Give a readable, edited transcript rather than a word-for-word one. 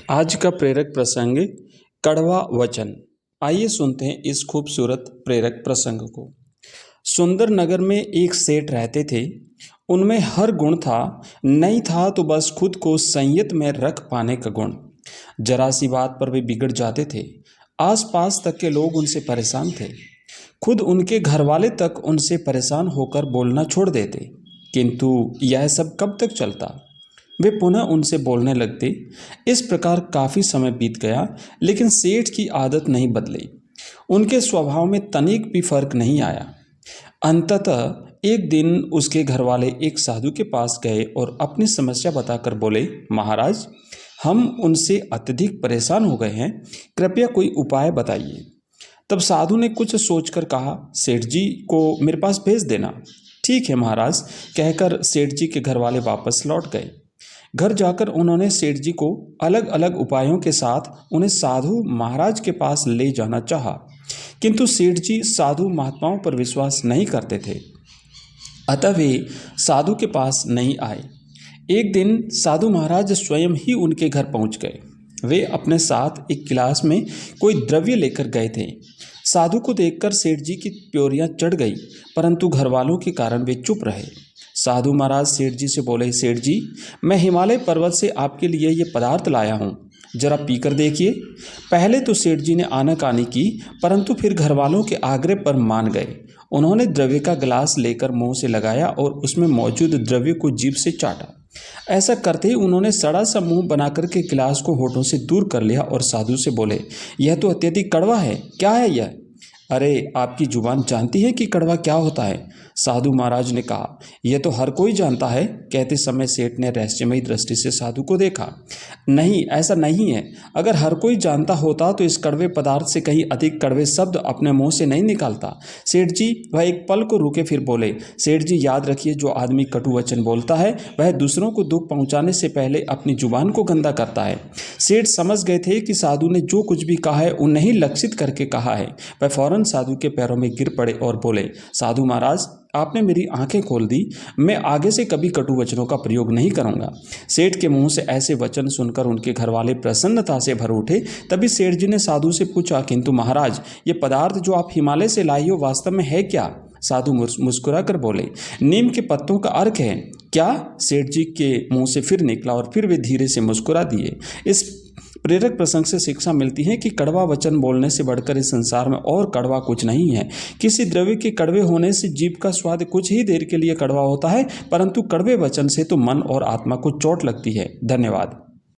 आज का प्रेरक प्रसंग कड़वा वचन। आइए सुनते हैं इस खूबसूरत प्रेरक प्रसंग को। सुंदर नगर में एक सेठ रहते थे। उनमें हर गुण था, नहीं था तो बस खुद को संयत में रख पाने का गुण। जरा सी बात पर वे बिगड़ जाते थे। आसपास तक के लोग उनसे परेशान थे। खुद उनके घरवाले तक उनसे परेशान होकर बोलना छोड़ देते। किंतु यह सब कब तक चलता? वे पुनः उनसे बोलने लगते। इस प्रकार काफ़ी समय बीत गया, लेकिन सेठ की आदत नहीं बदली। उनके स्वभाव में तनिक भी फर्क नहीं आया। अंततः एक दिन उसके घरवाले एक साधु के पास गए और अपनी समस्या बताकर बोले, महाराज, हम उनसे अत्यधिक परेशान हो गए हैं, कृपया कोई उपाय बताइए। तब साधु ने कुछ सोचकर कहा, सेठ जी को मेरे पास भेज देना। ठीक है महाराज, कहकर सेठ जी के घरवाले वापस लौट गए। घर जाकर उन्होंने सेठ जी को अलग अलग उपायों के साथ उन्हें साधु महाराज के पास ले जाना चाहा, किंतु सेठ जी साधु महात्माओं पर विश्वास नहीं करते थे। अतः वे साधु के पास नहीं आए। एक दिन साधु महाराज स्वयं ही उनके घर पहुंच गए। वे अपने साथ एक गिलास में कोई द्रव्य लेकर गए थे। साधु को देखकर सेठ जी की प्योरियां चढ़ गई, परंतु घरवालों के कारण वे चुप रहे। साधु महाराज सेठ जी से बोले, सेठ जी, मैं हिमालय पर्वत से आपके लिए ये पदार्थ लाया हूँ, जरा पीकर देखिए। पहले तो सेठ जी ने आनाकानी की, परंतु फिर घरवालों के आग्रह पर मान गए। उन्होंने द्रव्य का गिलास लेकर मुंह से लगाया और उसमें मौजूद द्रव्य को जीभ से चाटा। ऐसा करते ही उन्होंने सड़ा सा मुंह बनाकर के गिलास को होठों से दूर कर लिया और साधु से बोले, यह तो अत्यधिक कड़वा है, क्या है यह? अरे, आपकी जुबान जानती है कि कड़वा क्या होता है? साधु महाराज ने कहा, यह तो हर कोई जानता है। कहते समय सेठ ने रहस्यमयी दृष्टि से साधु को देखा। नहीं, ऐसा नहीं है। अगर हर कोई जानता होता तो इस कड़वे पदार्थ से कहीं अधिक कड़वे शब्द अपने मुंह से नहीं निकालता। सेठ जी वह एक पल को रुके, फिर बोले, सेठ जी याद रखिए, जो आदमी कटु वचन बोलता है वह दूसरों को दुख पहुंचाने से पहले अपनी जुबान को गंदा करता है। सेठ समझ गए थे कि साधु ने जो कुछ भी कहा है उन्हें ही लक्षित करके कहा है। वह फौरन साधु के पैरों में गिर पड़े और बोले, साधु महाराज, आपने मेरी आंखें खोल दी। मैं आगे से कभी कटु वचनों का प्रयोग नहीं करूंगा। सेठ के मुंह से ऐसे वचन सुनकर उनके घरवाले प्रसन्नता से भर उठे। तभी सेठ जी ने साधु से पूछा, किंतु महाराज, ये पदार्थ जो आप हिमालय से लाई हो वास्तव में है क्या? साधु मुस्कुरा कर बोले, नीम के पत्तों का अर्क है। क्या? सेठ जी के मुंह से फिर निकला और फिर वे धीरे से मुस्कुरा दिए। इस प्रेरक प्रसंग से शिक्षा मिलती है कि कड़वा वचन बोलने से बढ़कर इस संसार में और कड़वा कुछ नहीं है। किसी द्रव्य के कड़वे होने से जीभ का स्वाद कुछ ही देर के लिए कड़वा होता है, परंतु कड़वे वचन से तो मन और आत्मा को चोट लगती है। धन्यवाद।